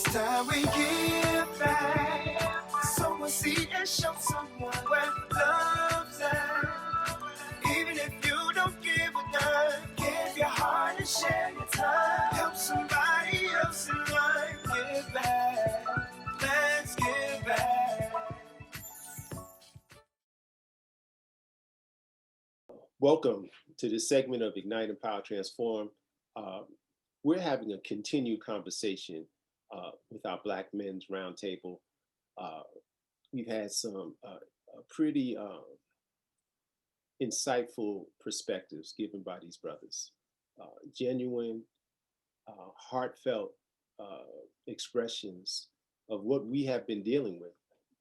time we give back. Sow a seed and show someone where love's at. Even if you don't give a dime, give your heart and share your time. Help somebody else in life. Give back. Let's give back. Welcome to this segment of Ignite, Empower, Transform. We're having a continued conversation with our Black Men's Roundtable. We've had some pretty insightful perspectives given by these brothers. Genuine, heartfelt expressions of what we have been dealing with,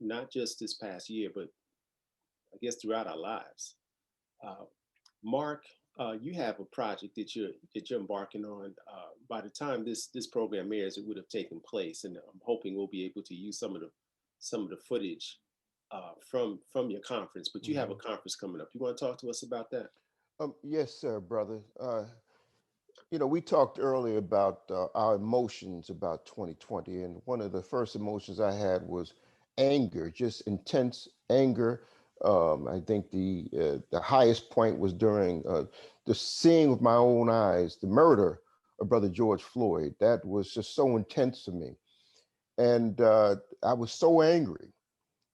not just this past year, but I guess throughout our lives. Mark, you have a project that you're embarking on. By the time this program airs, it would have taken place, and I'm hoping we'll be able to use some of the footage from your conference. But you have a conference coming up. You want to talk to us about that? Yes, sir, brother. We talked earlier about our emotions about 2020, and one of the first emotions I had was anger, just intense anger. I think the highest point was during the seeing with my own eyes the murder of Brother George Floyd. That was just so intense to me, and I was so angry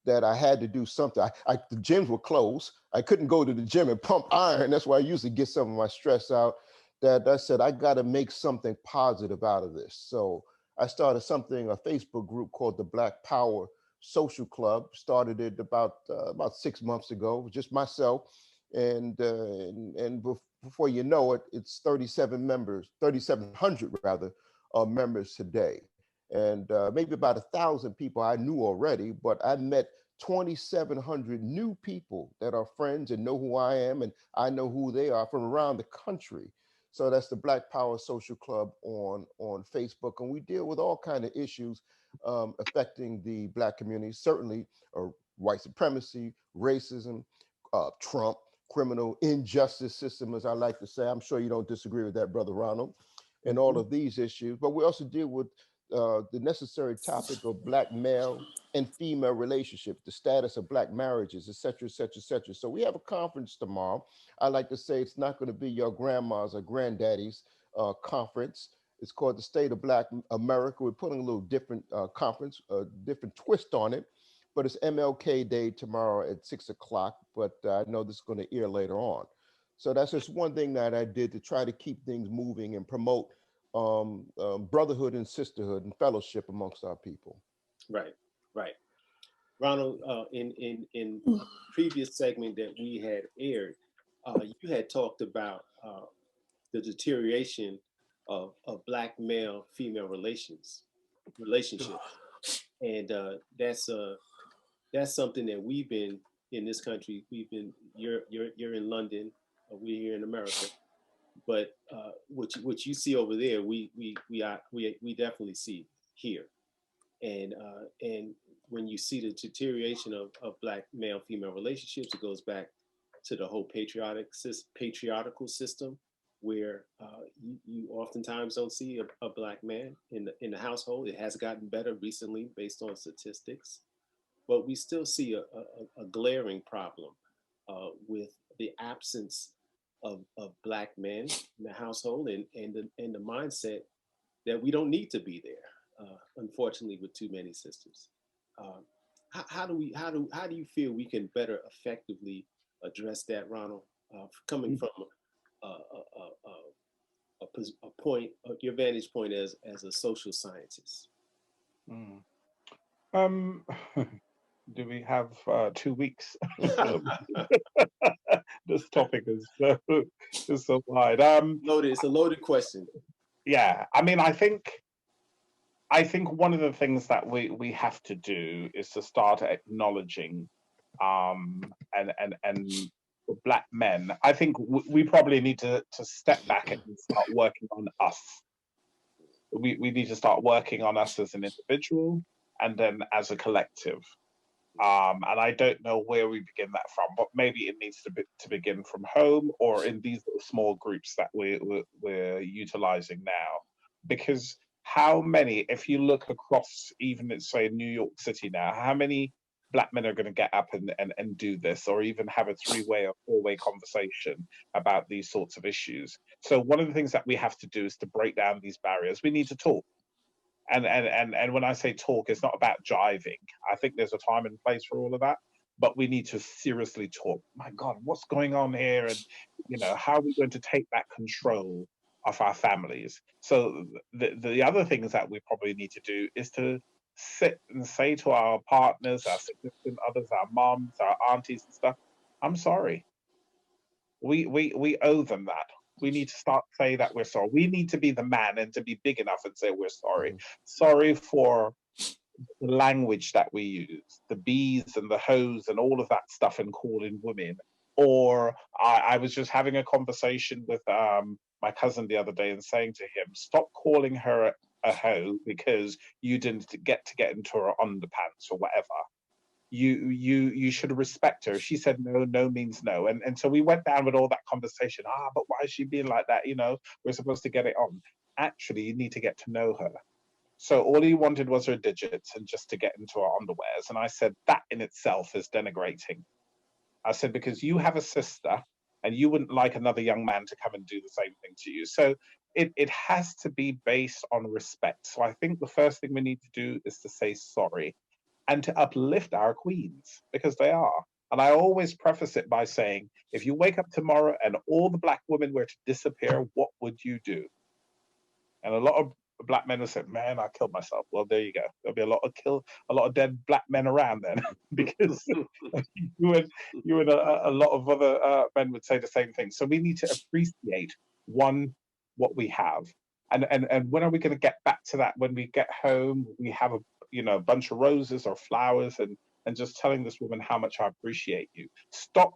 that I had to do something. The gyms were closed. I couldn't go to the gym and pump iron. That's why I usually get some of my stress out. That I said, I got to make something positive out of this. So I started a Facebook group called the Black Power Social Club. Started it about 6 months ago, just myself. And before you know it, it's 3,700 rather, members today. And maybe about 1,000 people I knew already, but I met 2,700 new people that are friends and know who I am, and I know who they are from around the country. So that's the Black Power Social Club on Facebook, and we deal with all kinds of issues affecting the Black community. Certainly, white supremacy, racism, Trump, criminal injustice system, as I like to say. I'm sure you don't disagree with that, Brother Ronald, and all of these issues. But we also deal with the necessary topic of Black male and female relationships, the status of Black marriages, et cetera, et cetera, et cetera. So we have a conference tomorrow. I like to say it's not going to be your grandma's or granddaddy's conference. It's called the State of Black America. We're putting a little different conference, a different twist on it, but it's MLK Day tomorrow at 6 o'clock, but I know this is going to air later on. So that's just one thing that I did to try to keep things moving and promote brotherhood and sisterhood and fellowship amongst our people. Right. Ronald, in a previous segment that we had aired, you had talked about the deterioration of Black male-female relationships, and that's something that we've been in this country. You're in London, we're here in America, but what you see over there, we definitely see here, and when you see the deterioration of Black male-female relationships, it goes back to the whole patriarchal system, where you oftentimes don't see a Black man in the household. It has gotten better recently based on statistics, but we still see a glaring problem with the absence of Black men in the household, and the mindset that we don't need to be there. Unfortunately, with too many sisters. How do you feel we can better effectively address that, Ronald? Coming from a point, your vantage point as a social scientist. Do we have 2 weeks? This topic is so wide. It's a loaded question. Yeah, I mean, I think one of the things that we have to do is to start acknowledging, and for Black men, I think we probably need to step back and start working on us. We need to start working on us as an individual and then as a collective. And I don't know where we begin that from, but maybe it needs to begin from home or in these small groups that we're utilizing now, because how many, if you look across even, let's say, New York City now, how many black men are going to get up and do this, or even have a three-way or four-way conversation about these sorts of issues? So one of the things that we have to do is to break down these barriers. We need to talk. And when I say talk, it's not about jiving. I think there's a time and place for all of that, but we need to seriously talk. My God, what's going on here? And, you know, how are we going to take back control of our families? So the other things that we probably need to do is to sit and say to our partners, our significant others, our moms, our aunties and stuff, I'm sorry. We owe them that. We need to start saying that we're sorry. We need to be the man and to be big enough and say we're sorry. Sorry for the language that we use, the bees and the hoes and all of that stuff, and calling women. Or I was just having a conversation with my cousin the other day and saying to him, stop calling her a hoe because you didn't get into her underpants or whatever. You should respect her. She said no, no means no. And so we went down with all that conversation. But why is she being like that? You know, we're supposed to get it on. Actually, you need to get to know her. So all he wanted was her digits and just to get into her underwears. And I said, that in itself is denigrating. I said, because you have a sister and you wouldn't like another young man to come and do the same thing to you. So it has to be based on respect. So I think the first thing we need to do is to say sorry and to uplift our queens, because they are. And I always preface it by saying, if you wake up tomorrow and all the black women were to disappear, what would you do? And a lot of black men will say, man, I killed myself. Well, there you go. There'll be a lot of dead black men around then, because you and a lot of other men would say the same thing. So we need to appreciate what we have. And when are we going to get back to that? When we get home, we have a bunch of roses or flowers and just telling this woman how much I appreciate you. Stop,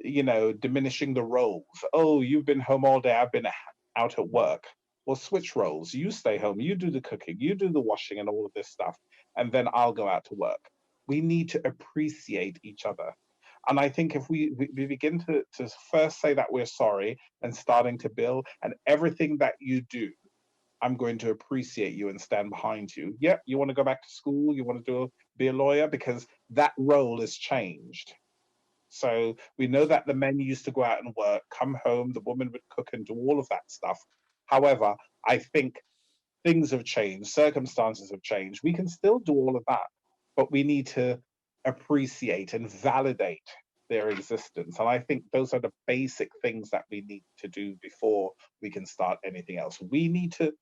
diminishing the roles. Oh, you've been home all day. I've been out at work. Well, switch roles. You stay home. You do the cooking. You do the washing and all of this stuff. And then I'll go out to work. We need to appreciate each other. And I think if we begin to first say that we're sorry and starting to build, and everything that you do, I'm going to appreciate you and stand behind you. Yeah, you want to go back to school, you want to be a lawyer, because that role has changed. So we know that the men used to go out and work, come home, the woman would cook and do all of that stuff. However, I think things have changed, circumstances have changed. We can still do all of that, but we need to appreciate and validate their existence. And I think those are the basic things that we need to do before we can start anything else. We need to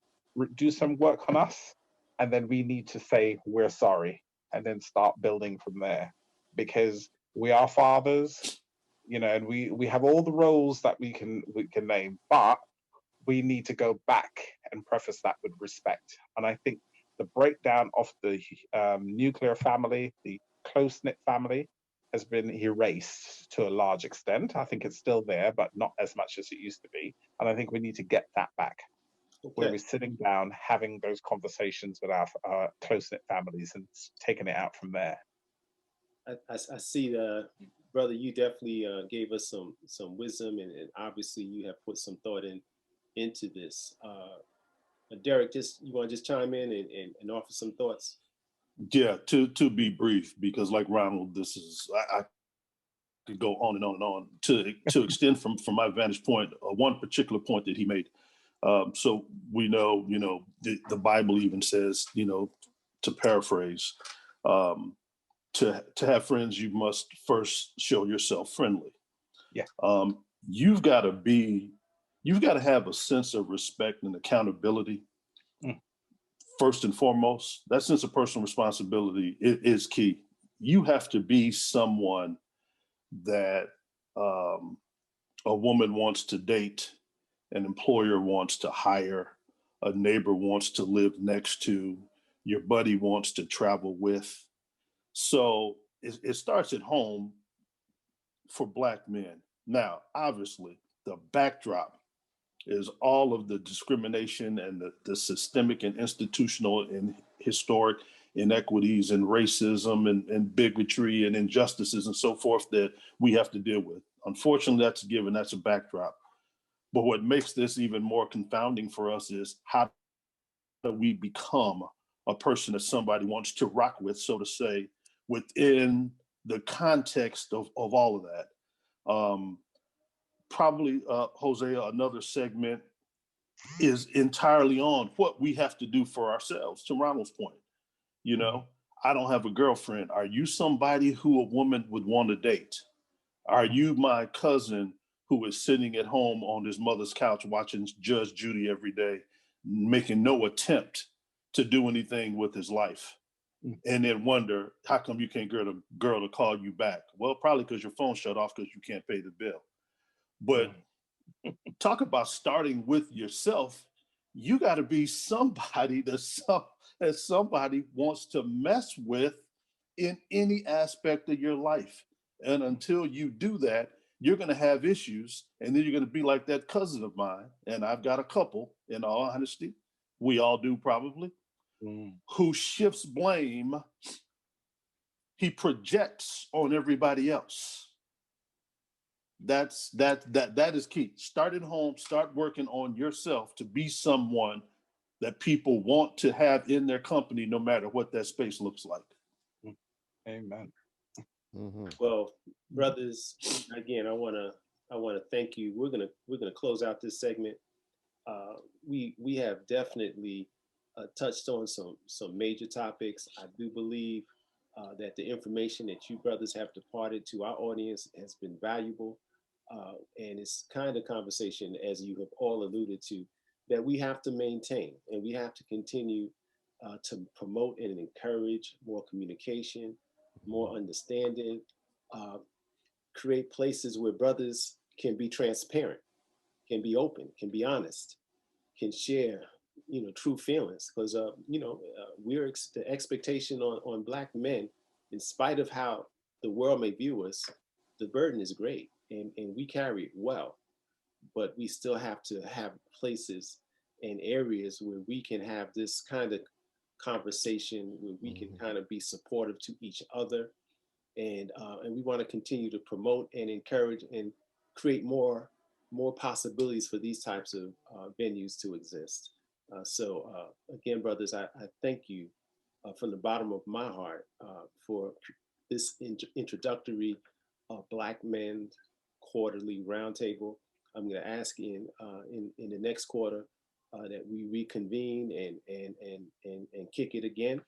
do some work on us, and then we need to say we're sorry, and then start building from there. Because we are fathers, and we have all the roles that we can name, but we need to go back and preface that with respect. And I think the breakdown of the nuclear family, the close-knit family, has been erased to a large extent. I think it's still there, but not as much as it used to be. And I think we need to get that back, where we're sitting down, having those conversations with our close-knit families and taking it out from there. I see, brother, you definitely gave us some wisdom, and obviously you have put some thought into this. Derrick, you want to just chime in and offer some thoughts? Yeah, to be brief, because like Ronald, this is I could go on and on and on to extend from my vantage point, one particular point that he made. So we know, the Bible even says, to paraphrase, to have friends, you must first show yourself friendly. Yeah. You've got to have a sense of respect and accountability. First and foremost, that sense of personal responsibility is key. You have to be someone that a woman wants to date, an employer wants to hire, a neighbor wants to live next to, your buddy wants to travel with. So it starts at home for Black men. Now, obviously, the backdrop is all of the discrimination and the systemic and institutional and historic inequities and racism and bigotry and injustices and so forth that we have to deal with. Unfortunately, that's a given, that's a backdrop. But what makes this even more confounding for us is how do we become a person that somebody wants to rock with, so to say, within the context of all of that. Probably, Hosea, another segment is entirely on what we have to do for ourselves, to Ronald's point. You know, I don't have a girlfriend. Are you somebody who a woman would want to date? Are you my cousin who is sitting at home on his mother's couch watching Judge Judy every day, making no attempt to do anything with his life? And then wonder, how come you can't get a girl to call you back? Well, probably because your phone shut off because you can't pay the bill. But talk about starting with yourself. You got to be somebody that somebody wants to mess with in any aspect of your life. And until you do that, you're going to have issues. And then you're going to be like that cousin of mine. And I've got a couple, in all honesty. We all do probably. Who shifts blame. He projects on everybody else. That is key. Start at home, start working on yourself to be someone that people want to have in their company, no matter what that space looks like. Amen. Well, brothers, again, I want to thank you. We're gonna close out this segment. We have definitely touched on some major topics. I do believe that the information that you brothers have departed to our audience has been valuable. And it's kind of conversation, as you have all alluded to, that we have to maintain, and we have to continue to promote and encourage more communication, more understanding, create places where brothers can be transparent, can be open, can be honest, can share, true feelings. Because, we're the expectation on Black men, in spite of how the world may view us, the burden is great. And we carry it well, but we still have to have places and areas where we can have this kind of conversation, where we can kind of be supportive to each other, and we want to continue to promote and encourage and create more possibilities for these types of venues to exist. So again, brothers, I thank you from the bottom of my heart for this introductory Black Men Quarterly Roundtable. I'm going to ask in the next quarter that we reconvene and kick it again.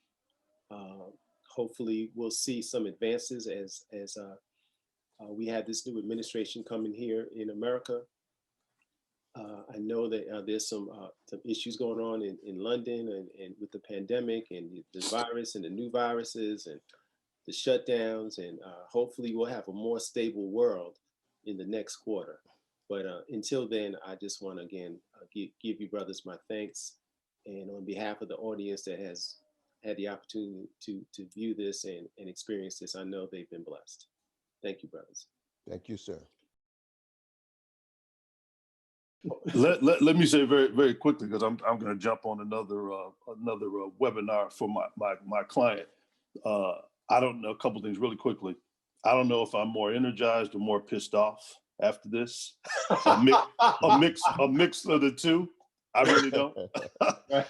Hopefully, we'll see some advances as we have this new administration coming here in America. I know that there's some issues going on in London and with the pandemic and the virus and the new viruses and the shutdowns, and hopefully we'll have a more stable world in the next quarter. But until then, I just want to again give you brothers my thanks, and on behalf of the audience that has had the opportunity to view this and experience this, I know they've been blessed. Thank you, brothers. Thank you, sir. Let me say very, very quickly, because I'm going to jump on another webinar for my client. I don't know, a couple things really quickly. I don't know if I'm more energized or more pissed off after this. A mix of the two. I really don't. Right.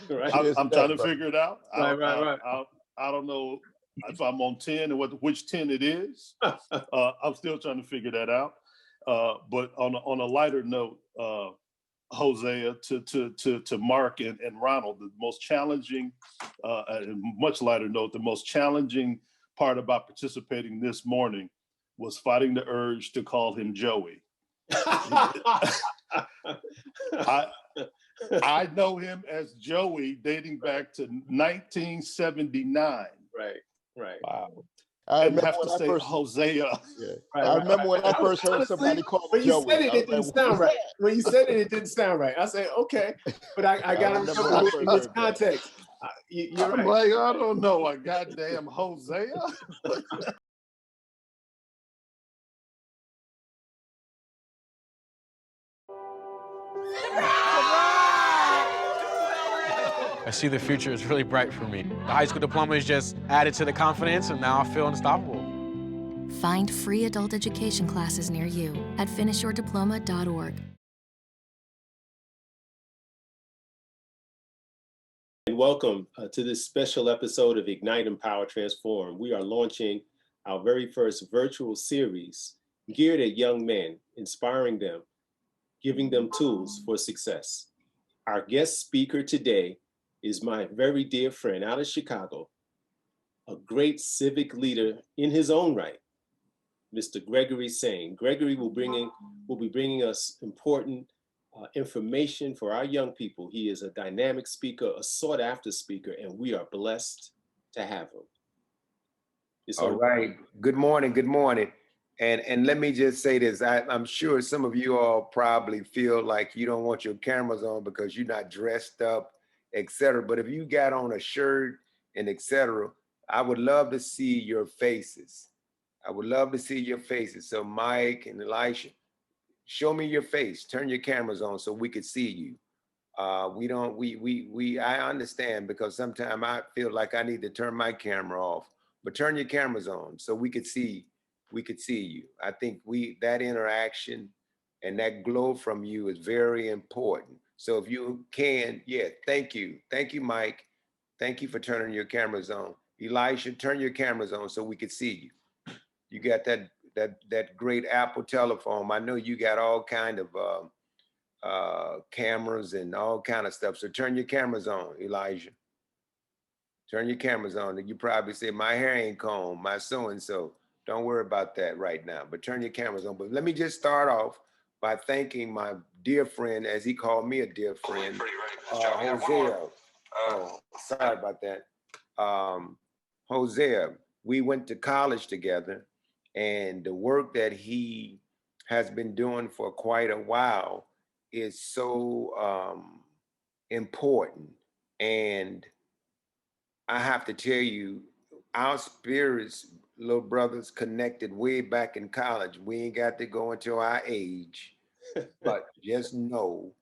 I'm trying to figure it out. Right. I don't know if I'm on 10 and which 10 it is. I'm still trying to figure that out. But on a lighter note, Hosea, to Mark and Ronald, the most challenging, much lighter note, the most challenging part about participating this morning was fighting the urge to call him Joey. I know him as Joey dating back to 1979. Right. Wow. I and remember have to when say Hosea. Yeah. Right, I remember when I first heard somebody call me Joey. When you said it, it didn't sound right. When you said it, it didn't sound right. I said, okay, but I got to remember in this context. You're right. I'm like, I don't know, a goddamn Hosea. I see the future is really bright for me. The high school diploma is just added to the confidence, and now I feel unstoppable. Find free adult education classes near you at finishyourdiploma.org. and welcome to this special episode of Ignite, Empower, Transform. We are launching our very first virtual series geared at young men, inspiring them, giving them tools for success. Our guest speaker today is my very dear friend out of Chicago, a great civic leader in his own right, Mr. Gregory Sain. Gregory will be bringing us important information for our young people. He is a dynamic speaker, a sought after speaker, and we are blessed to have him. All right. Good morning. Good morning. And let me just say this. I'm sure some of you all probably feel like you don't want your cameras on because you're not dressed up, etc. But if you got on a shirt and etc., I would love to see your faces. I would love to see your faces. So Mike and Elisha, show me your face. Turn your cameras on so we could see you. I understand because sometimes I feel like I need to turn my camera off, but turn your cameras on so we could see you. I think that interaction and that glow from you is very important. So if you can, yeah, thank you. Thank you, Mike. Thank you for turning your cameras on. Elisha, turn your cameras on so we could see you. You got that great Apple telephone. I know you got all kind of cameras and all kind of stuff. So turn your cameras on, Elijah. Turn your cameras on. You probably say, my hair ain't combed, my so-and-so. Don't worry about that right now, but turn your cameras on. But let me just start off by thanking my dear friend, as he called me a dear friend, Hosea. Oh, sorry about that. Hosea, we went to college together, and the work that he has been doing for quite a while is so important. And I have to tell you, our spirits, little brothers, connected way back in college. We ain't got to go into our age, but just know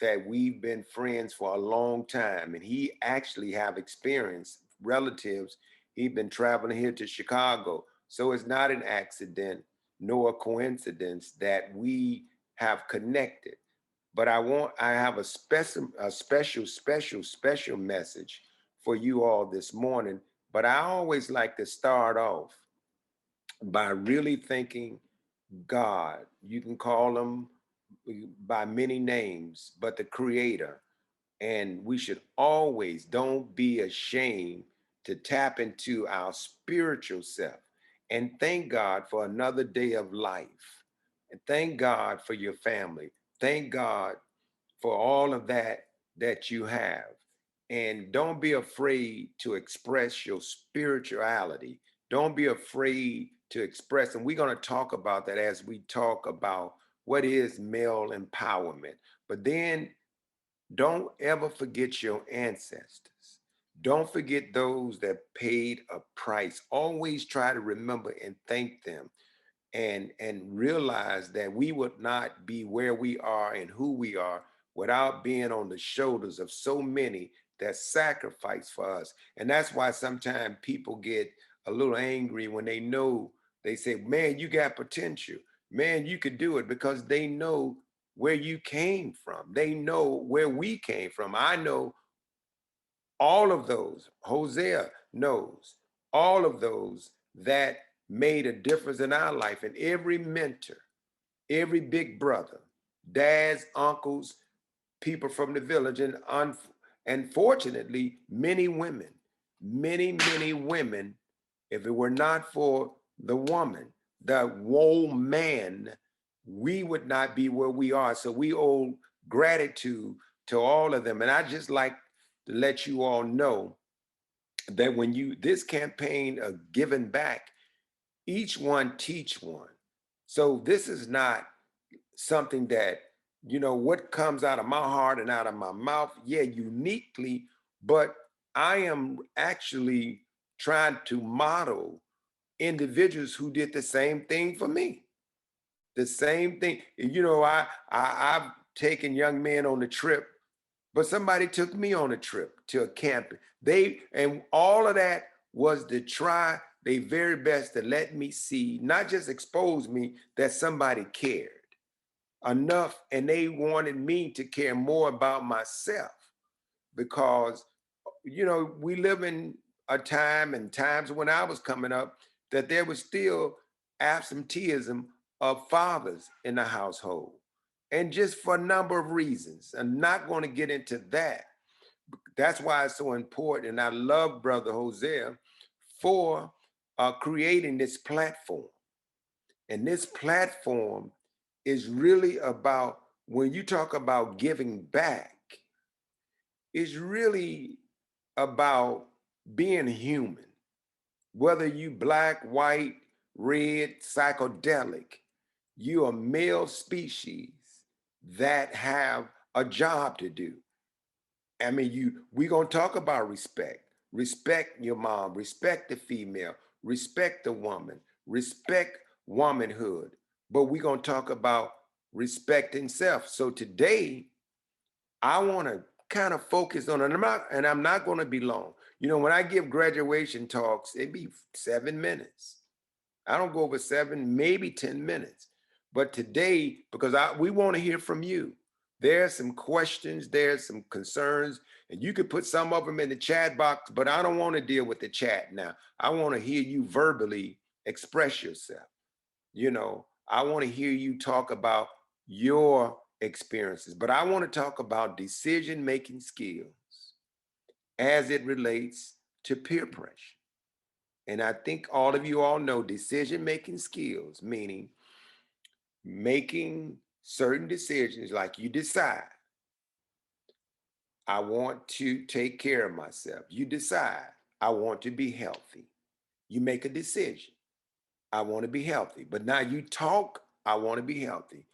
that we've been friends for a long time. And he actually have experience, relatives. He's been traveling here to Chicago. So it's not an accident nor a coincidence that we have connected. But I have a special message for you all this morning. But I always like to start off by really thanking God. You can call him by many names, but the Creator. And we should always, don't be ashamed to tap into our spiritual self and thank God for another day of life. And thank God for your family. Thank God for all of that you have. And don't be afraid to express your spirituality. Don't be afraid to express, and we're going to talk about that as we talk about what is male empowerment. But then don't ever forget your ancestors. Don't forget those that paid a price. Always try to remember and thank them, and realize that we would not be where we are and who we are without being on the shoulders of so many that sacrifice for us. And that's why sometimes people get a little angry when they say, man, you got potential. Man, you could do it, because they know where you came from. They know where we came from. I know all of those. Hosea knows all of those that made a difference in our life. And every mentor, every big brother, dads, uncles, people from the village, and fortunately, many women, if it were not for the woman, the man, we would not be where we are. So we owe gratitude to all of them. And I just like to let you all know that when this campaign of giving back, each one teach one. So this is not something that, what comes out of my heart and out of my mouth, yeah, uniquely, but I am actually trying to model individuals who did the same thing for me. The same thing. I've taken young men on the trip, but somebody took me on a trip to a camping. And all of that was to try their very best to let me see, not just expose me, that somebody cared enough, and they wanted me to care more about myself, because you know, we live in a time and times when I was coming up that there was still absenteeism of fathers in the household. And just for a number of reasons. I'm not going to get into that. That's why it's so important. And I love Brother Hosea for creating this platform. And this platform is really about, when you talk about giving back, it's really about being human. Whether you black, white, red, psychedelic, you are male species that have a job to do. I mean, we're gonna talk about respect. Respect your mom, respect the female, respect the woman, respect womanhood. But we're gonna talk about respecting self. So today, I want to kind of focus on it. I'm not going to be long. You know, when I give graduation talks, it'd be 7 minutes. I don't go over 7, maybe 10 minutes. But today, because we want to hear from you. There's some questions, there's some concerns, and you could put some of them in the chat box, but I don't want to deal with the chat now. I want to hear you verbally express yourself. You know, I want to hear you talk about your experiences, but I want to talk about decision-making skills as it relates to peer pressure. And I think all of you all know decision-making skills, meaning making certain decisions, like you decide, I want to take care of myself. You decide, I want to be healthy. You make a decision, I want to be healthy. But now you talk, I want to be healthy.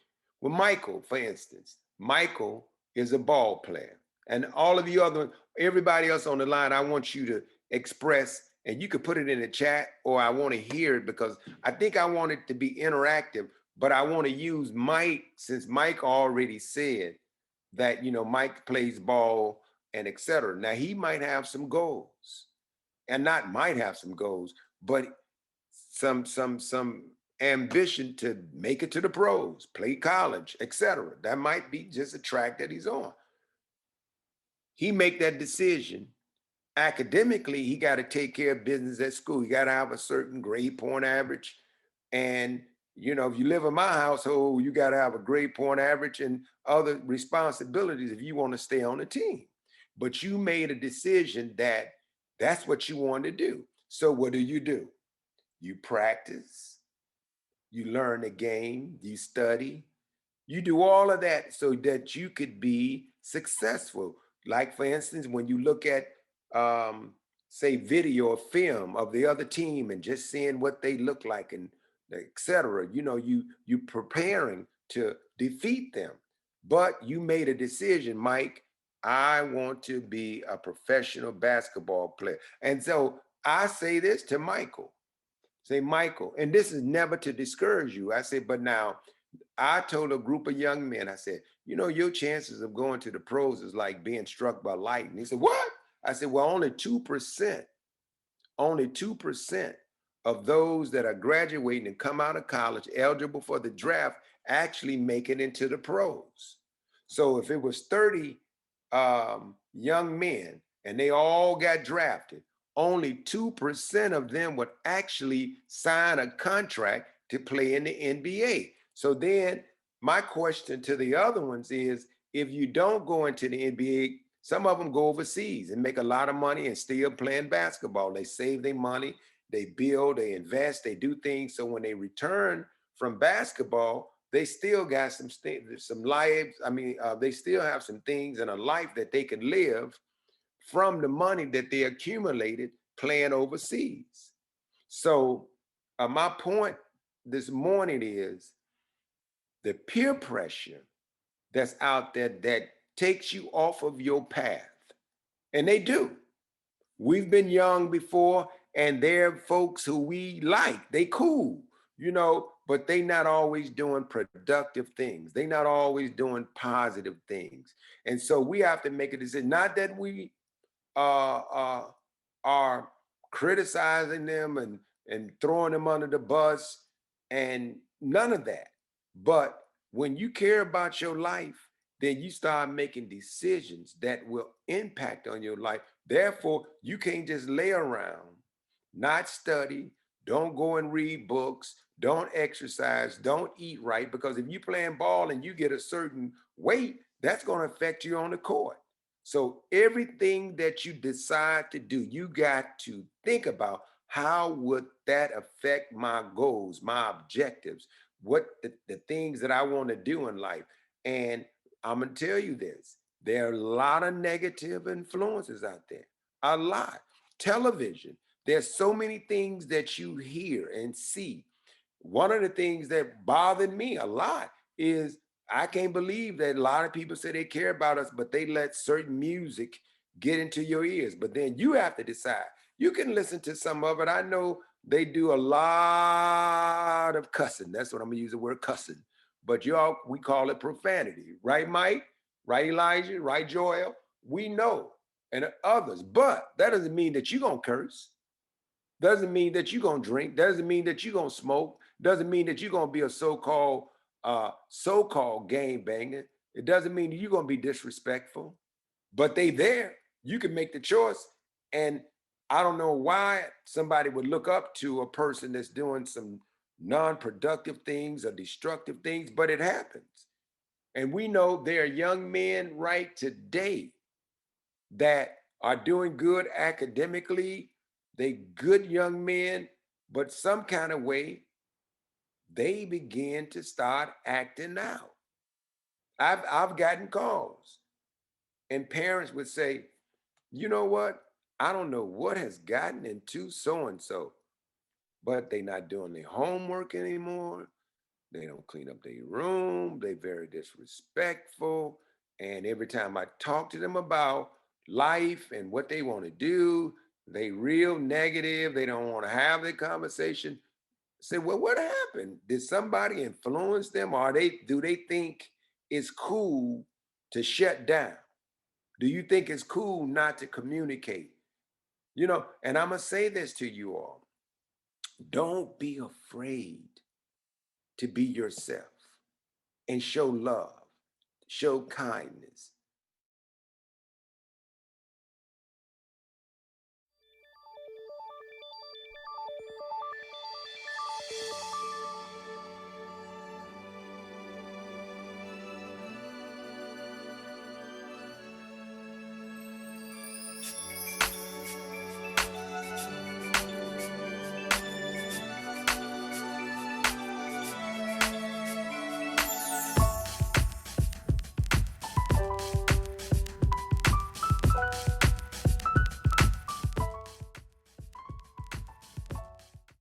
Well, Michael, for instance, Michael is a ball player. And all of you everybody else on the line, I want you to express, and you could put it in the chat, or I want to hear it, because I think I want it to be interactive, but I want to use Mike, since Mike already said that, you know, Mike plays ball and et cetera. Now he might have some goals, and not might have some goals, but some ambition to make it to the pros, play college, et cetera. That might be just a track that he's on. He make that decision. Academically, he got to take care of business at school. He got to have a certain grade point average. And, you know, if you live in my household, you got to have a grade point average and other responsibilities if you want to stay on the team. But you made a decision that that's what you want to do. So what do? You practice, you learn the game, you study, you do all of that so that you could be successful. Like, for instance, when you look at, say, video or film of the other team and just seeing what they look like and et cetera, you know, you preparing to defeat them. But you made a decision, Mike, I want to be a professional basketball player. And so I say this to Michael. Say, Michael, and this is never to discourage you. I said, but now I told a group of young men, I said, you know, your chances of going to the pros is like being struck by lightning. He said, what? I said, well, only 2% of those that are graduating and come out of college eligible for the draft actually make it into the pros. So if it was 30 young men and they all got drafted, only 2% of them would actually sign a contract to play in the NBA. So then my question to the other ones is, if you don't go into the NBA, some of them go overseas and make a lot of money and still playing basketball. They save their money, they build, they invest, they do things. So when they return from basketball, they still got some lives. I mean, they still have some things in a life that they can live from the money that they accumulated playing overseas. So my point this morning is the peer pressure that's out there that takes you off of your path. And they do. We've been young before, and they're folks who we like. They cool, you know, but they not always doing productive things. They not always doing positive things. And so we have to make a decision. Not that we are criticizing them and throwing them under the bus and none of that. But when you care about your life, then you start making decisions that will impact on your life Therefore, you can't just lay around, not study, don't go and read books, don't exercise, don't eat right, because if you're playing ball and you get a certain weight, that's going to affect you on the court. So everything that you decide to do, you got to think about how would that affect my goals, my objectives, what the things that I want to do in life. And I'm going to tell you this, there are a lot of negative influences out there, a lot. Television, there's so many things that you hear and see. One of the things that bothered me a lot is I can't believe that a lot of people say they care about us, but they let certain music get into your ears. But then you have to decide. You can listen to some of it. I know they do a lot of cussing. That's what I'm gonna use the word cussing. But y'all, we call it profanity, right, Mike? Right, Elijah? Right, Joel? We know, and others. But that doesn't mean that you're gonna curse. Doesn't mean that you're gonna drink. Doesn't mean that you're gonna smoke. Doesn't mean that you're gonna be a so-called game banger. It doesn't mean that you're gonna be disrespectful. But they there. You can make the choice. And I don't know why somebody would look up to a person that's doing some non-productive things or destructive things, but it happens. And we know there are young men right today that are doing good academically. They good young men, but some kind of way they begin to start acting out. I've gotten calls, and parents would say, you know what? I don't know what has gotten into so and so, but they not doing their homework anymore. They don't clean up their room. They very disrespectful. And every time I talk to them about life and what they want to do, they real negative. They don't want to have the conversation. Say, well, what happened? Did somebody influence them? Or do they think it's cool to shut down? Do you think it's cool not to communicate? You know, and I'm gonna say this to you all. Don't be afraid to be yourself and show love, show kindness,